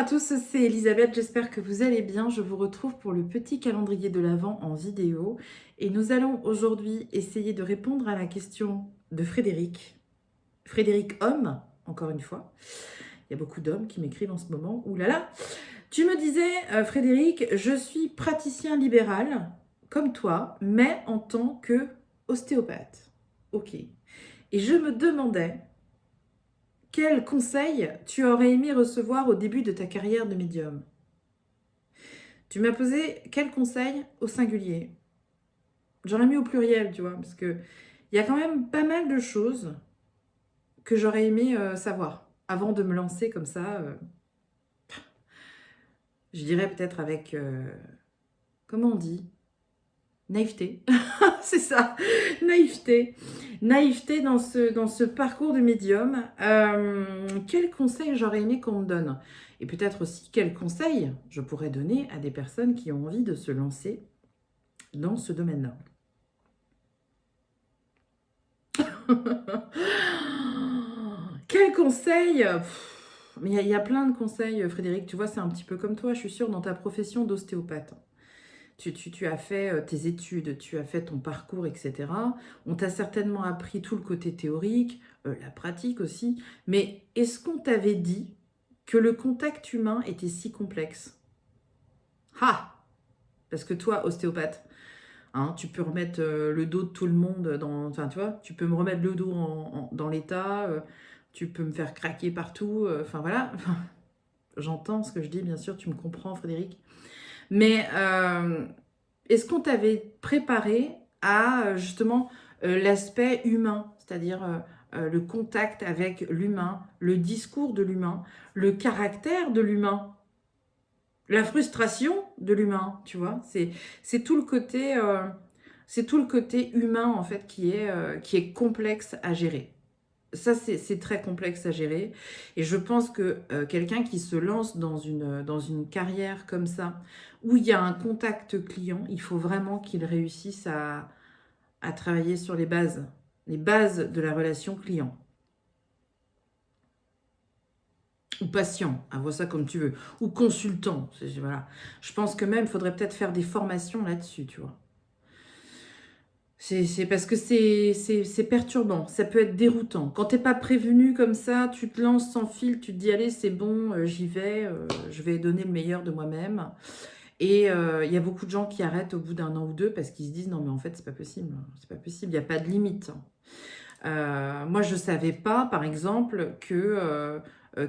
à tous, c'est Elisabeth, j'espère que vous allez bien. Je vous retrouve pour le petit calendrier de l'Avent en vidéo. Et nous allons aujourd'hui essayer de répondre à la question de Frédéric. Frédéric homme, encore une fois. Il y a beaucoup d'hommes qui m'écrivent en ce moment. Ouh là là. Tu me disais, Frédéric, je suis praticien libéral, comme toi, mais en tant que ostéopathe. Ok. Et je me demandais, quel conseil tu aurais aimé recevoir au début de ta carrière de médium? Tu m'as posé quel conseil au singulier? J'en ai mis au pluriel, tu vois, parce que il y a quand même pas mal de choses que j'aurais aimé savoir avant de me lancer comme ça. Je dirais peut-être avec, comment on dit? Naïveté. C'est ça, naïveté. Naïveté dans ce parcours de médium. Quel conseil j'aurais aimé qu'on me donne? Et peut-être aussi quel conseil je pourrais donner à des personnes qui ont envie de se lancer dans ce domaine-là. Quel conseil? Mais il y a plein de conseils, Frédéric. Tu vois, c'est un petit peu comme toi, je suis sûre, dans ta profession d'ostéopathe. Tu as fait tes études, tu as fait ton parcours, etc. On t'a certainement appris tout le côté théorique, la pratique aussi. Mais est-ce qu'on t'avait dit que le contact humain était si complexe? Ah! Parce que toi, ostéopathe, hein, tu peux remettre le dos de tout le monde dans... Enfin, tu vois, tu peux me remettre le dos dans l'état, tu peux me faire craquer partout. Enfin, voilà. J'entends ce que je dis, bien sûr, tu me comprends, Frédéric. Mais est-ce qu'on t'avait préparé à justement l'aspect humain, c'est-à-dire le contact avec l'humain, le discours de l'humain, le caractère de l'humain, la frustration de l'humain, tu vois? C'est tout le côté... c'est tout le côté humain, en fait, qui est complexe à gérer. Ça, c'est très complexe à gérer. Et je pense que quelqu'un qui se lance dans une carrière comme ça, où il y a un contact client, il faut vraiment qu'il réussisse à travailler sur les bases de la relation client. Ou patient, hein, vois ça comme tu veux. Ou consultant. Voilà. Je pense que même, il faudrait peut-être faire des formations là-dessus, tu vois. C'est parce que c'est perturbant, ça peut être déroutant. Quand t'es pas prévenu comme ça, tu te lances sans fil, tu te dis allez c'est bon, j'y vais, je vais donner le meilleur de moi-même. Et il y a beaucoup de gens qui arrêtent au bout d'un an ou deux parce qu'ils se disent non mais en fait c'est pas possible, il n'y a pas de limite. Moi je savais pas par exemple que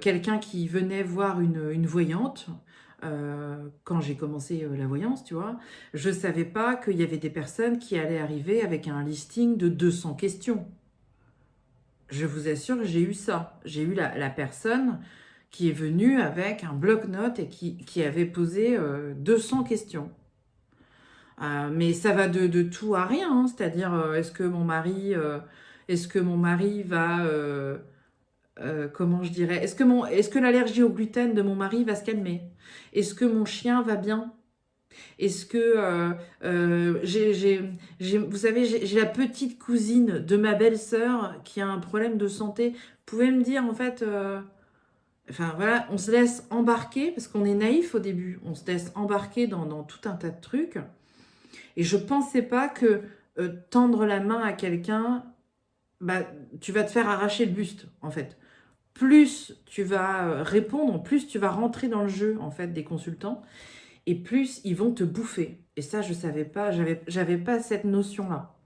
quelqu'un qui venait voir une voyante, quand j'ai commencé la voyance, tu vois, je savais pas qu'il y avait des personnes qui allaient arriver avec un listing de 200 questions. Je vous assure que j'ai eu ça. J'ai eu la personne qui est venue avec un bloc-notes et qui avait posé 200 questions. Mais ça va de tout à rien, hein. C'est-à-dire, est-ce que mon mari va, comment je dirais, est-ce que l'allergie au gluten de mon mari va se calmer? Est-ce que mon chien va bien? Est-ce que vous savez, j'ai la petite cousine de ma belle-sœur qui a un problème de santé. Vous pouvez me dire en fait, enfin voilà, on se laisse embarquer parce qu'on est naïf au début. On se laisse embarquer dans tout un tas de trucs. Et je pensais pas que tendre la main à quelqu'un, bah, tu vas te faire arracher le buste en fait. Plus tu vas répondre, plus tu vas rentrer dans le jeu en fait des consultants et plus ils vont te bouffer. Et ça, je savais pas, j'avais pas cette notion-là.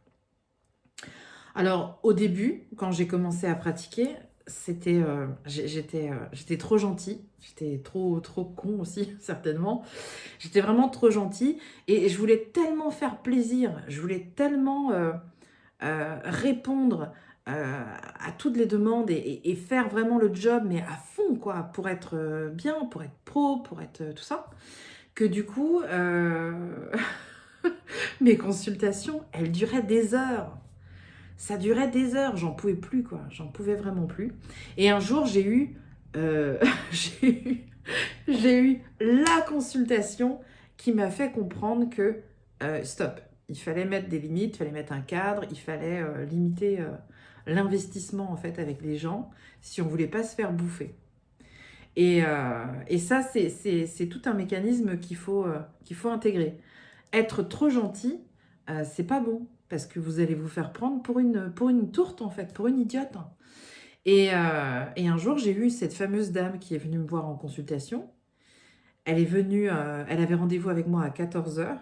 Alors, au début, quand j'ai commencé à pratiquer, j'étais trop gentille, j'étais trop con aussi, certainement. J'étais vraiment trop gentille et je voulais tellement faire plaisir, je voulais tellement répondre à toutes les demandes et faire vraiment le job, mais à fond, quoi, pour être bien, pour être pro, pour être tout ça, que du coup, mes consultations, elles duraient des heures. Ça durait des heures, j'en pouvais plus, quoi. J'en pouvais vraiment plus. Et un jour, j'ai eu, j'ai eu la consultation qui m'a fait comprendre que stop, il fallait mettre des limites, il fallait mettre un cadre, il fallait limiter l'investissement en fait avec les gens si on voulait pas se faire bouffer. Et ça, c'est tout un mécanisme qu'il faut intégrer. Être trop gentil, c'est pas bon, parce que vous allez vous faire prendre pour une tourte, en fait, pour une idiote. Et un jour, j'ai eu cette fameuse dame qui est venue me voir en consultation. Elle est venue, elle avait rendez-vous avec moi à 14h.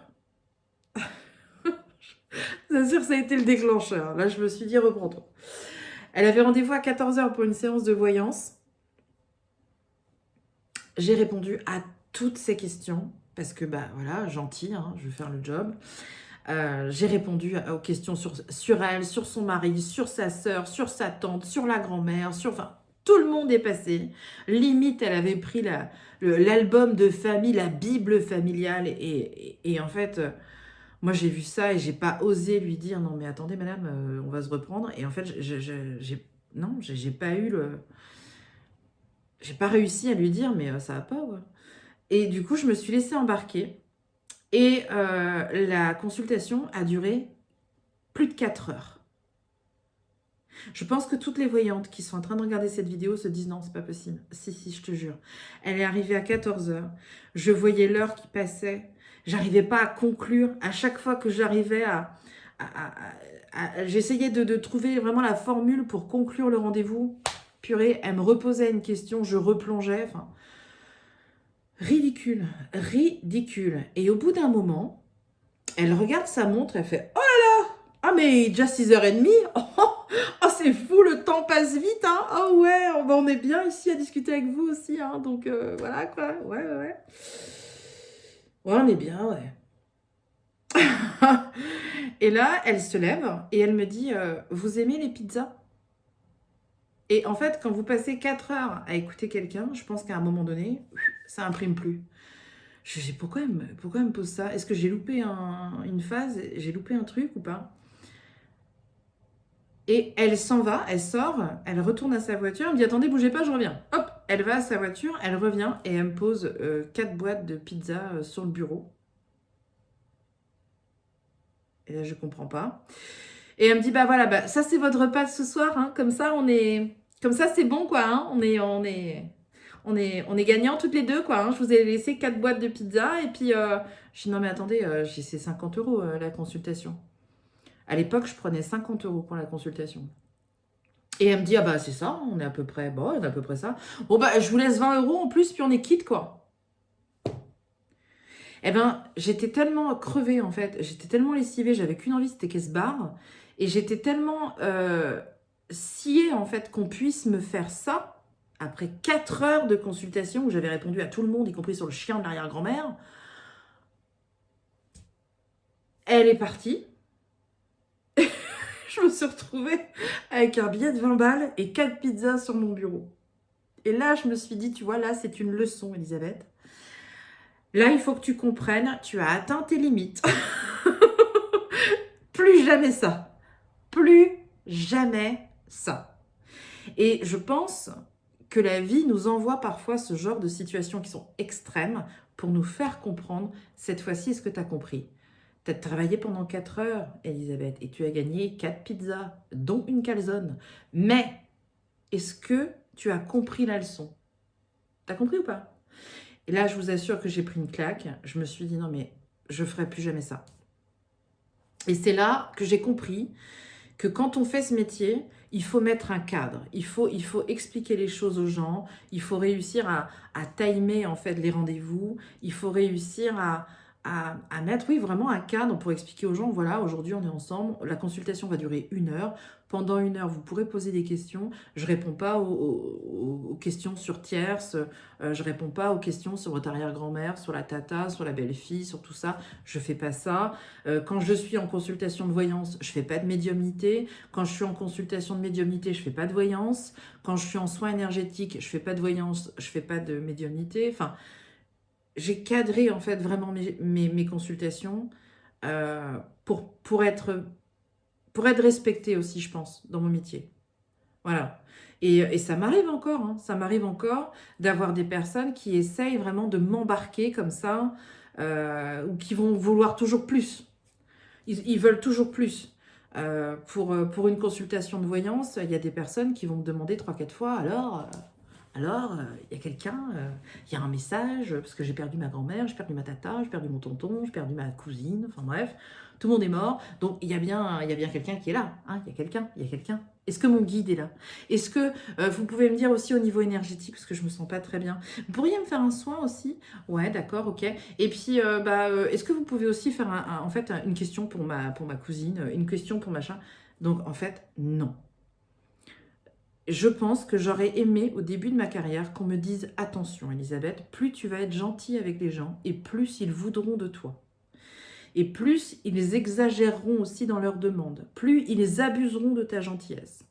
C'est sûr, ça a été le déclencheur. Là, je me suis dit, reprends-toi. Elle avait rendez-vous à 14h pour une séance de voyance. J'ai répondu à toutes ces questions, parce que, bah voilà, gentil, hein, je vais faire le job. J'ai répondu aux questions sur elle, sur son mari, sur sa sœur, sur sa tante, sur la grand-mère, sur... Enfin, tout le monde est passé. Limite, elle avait pris l'album de famille, la Bible familiale. Et en fait, moi, j'ai vu ça et j'ai pas osé lui dire, non, mais attendez, madame, on va se reprendre. Et en fait, non, j'ai pas eu le... J'ai pas réussi à lui dire, mais ça va pas, ouais. Et du coup, je me suis laissée embarquer. Et la consultation a duré plus de 4 heures. Je pense que toutes les voyantes qui sont en train de regarder cette vidéo se disent non, c'est pas possible. Si, je te jure. Elle est arrivée à 14 heures. Je voyais l'heure qui passait. J'arrivais pas à conclure. À chaque fois que j'arrivais j'essayais de trouver vraiment la formule pour conclure le rendez-vous. Purée, elle me reposait une question, je replongeais. Enfin, ridicule, ridicule. Et au bout d'un moment, elle regarde sa montre, elle fait « Oh là là! Ah mais déjà 6h30 oh, c'est fou, le temps passe vite, hein. Oh ouais, on est bien ici à discuter avec vous aussi, hein. Donc voilà quoi, ouais. Ouais, on est bien, ouais. » Et là, elle se lève et elle me dit vous aimez les pizzas ?» Et en fait, quand vous passez 4 heures à écouter quelqu'un, je pense qu'à un moment donné, ça imprime plus. Je dis pourquoi elle me pose ça? Est-ce que j'ai loupé une phase? J'ai loupé un truc ou pas? Et elle s'en va, elle sort, elle retourne à sa voiture, elle me dit attendez, bougez pas, je reviens. Hop, elle va à sa voiture, elle revient et elle me pose 4 boîtes de pizza sur le bureau. Et là, je comprends pas. Et elle me dit bah voilà, bah, ça c'est votre repas de ce soir, hein, comme ça comme ça c'est bon quoi, hein, on est gagnants toutes les deux quoi, hein, je vous ai laissé 4 boîtes de pizza et puis je dis non mais attendez, c'est 50 € la consultation. À l'époque, je prenais 50 € pour la consultation. Et elle me dit, ah bah c'est ça, on est à peu près, bon, on est à peu près ça. Bon bah je vous laisse 20 € en plus, puis on est quitte quoi. Eh ben, j'étais tellement crevée en fait, j'étais tellement lessivée, j'avais qu'une envie, c'était qu'elle se barre. Et j'étais tellement sciée en fait qu'on puisse me faire ça, après 4 heures de consultation où j'avais répondu à tout le monde, y compris sur le chien de l'arrière-grand-mère. Elle est partie. Je me suis retrouvée avec un billet de 20 balles et 4 pizzas sur mon bureau. Et là, je me suis dit, tu vois, là, c'est une leçon, Elisabeth. Là, il faut que tu comprennes, tu as atteint tes limites. Plus jamais ça. Plus jamais ça. Et je pense que la vie nous envoie parfois ce genre de situations qui sont extrêmes pour nous faire comprendre, cette fois-ci, est-ce que tu as compris? Tu as travaillé pendant 4 heures, Elisabeth, et tu as gagné 4 pizzas, dont une calzone. Mais est-ce que tu as compris la leçon? T'as compris ou pas? Et là, je vous assure que j'ai pris une claque. Je me suis dit, non mais je ferai plus jamais ça. Et c'est là que j'ai compris que quand on fait ce métier, il faut mettre un cadre. Il faut expliquer les choses aux gens. Il faut réussir à timer en fait les rendez-vous. Il faut réussir à mettre, oui, vraiment un cadre pour expliquer aux gens, voilà, aujourd'hui on est ensemble, la consultation va durer 1 heure. Pendant 1 heure, vous pourrez poser des questions. Je réponds pas aux questions sur tierces, je réponds pas aux questions sur votre arrière-grand-mère, sur la tata, sur la belle-fille, sur tout ça. Je fais pas ça. Quand je suis en consultation de voyance, je fais pas de médiumnité. Quand je suis en consultation de médiumnité, je fais pas de voyance. Quand je suis en soins énergétiques, je fais pas de voyance, je fais pas de médiumnité. Enfin, j'ai cadré en fait vraiment mes consultations pour être respectée aussi, je pense, dans mon métier. Voilà. Et ça m'arrive encore, hein, ça m'arrive encore d'avoir des personnes qui essayent vraiment de m'embarquer comme ça, ou qui vont vouloir toujours plus. Ils veulent toujours plus. Pour une consultation de voyance, il y a des personnes qui vont me demander 3-4 fois, alors, Alors, il y a quelqu'un, il y a un message, parce que j'ai perdu ma grand-mère, j'ai perdu ma tata, j'ai perdu mon tonton, j'ai perdu ma cousine, enfin bref, tout le monde est mort. Donc, il y a bien quelqu'un qui est là. Hein, il y a quelqu'un, il y a quelqu'un. Est-ce que mon guide est là? Est-ce que vous pouvez me dire aussi au niveau énergétique, parce que je me sens pas très bien, vous pourriez me faire un soin aussi? Ouais, d'accord, ok. Et puis, est-ce que vous pouvez aussi faire en fait, une question pour ma cousine, une question pour machin? Donc, en fait, non. Je pense que j'aurais aimé au début de ma carrière qu'on me dise attention Elisabeth, plus tu vas être gentille avec les gens et plus ils voudront de toi. Et plus ils exagéreront aussi dans leurs demandes, plus ils abuseront de ta gentillesse.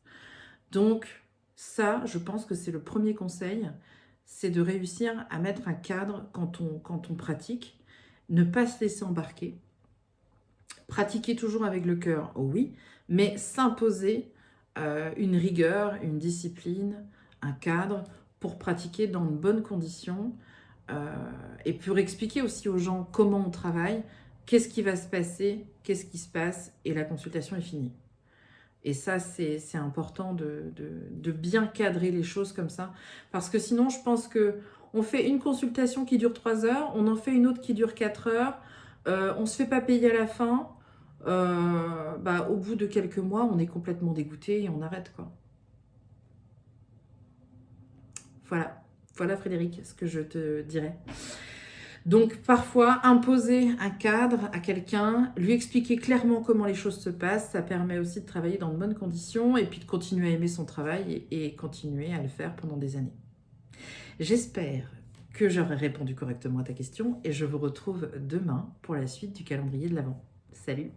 Donc ça, je pense que c'est le premier conseil, c'est de réussir à mettre un cadre quand on pratique, ne pas se laisser embarquer, pratiquer toujours avec le cœur, oh oui, mais s'imposer une rigueur, une discipline, un cadre pour pratiquer dans de bonnes conditions et pour expliquer aussi aux gens comment on travaille, qu'est-ce qui va se passer, qu'est-ce qui se passe et la consultation est finie. Et ça, c'est important de bien cadrer les choses comme ça. Parce que sinon, je pense que on fait une consultation qui dure 3 heures, on en fait une autre qui dure 4 heures, on ne se fait pas payer à la fin. Au bout de quelques mois, on est complètement dégoûté et on arrête, quoi. Voilà, voilà Frédéric, ce que je te dirais. Donc parfois, imposer un cadre à quelqu'un, lui expliquer clairement comment les choses se passent, ça permet aussi de travailler dans de bonnes conditions et puis de continuer à aimer son travail et continuer à le faire pendant des années. J'espère que j'aurai répondu correctement à ta question et je vous retrouve demain pour la suite du calendrier de l'Avent. Salut!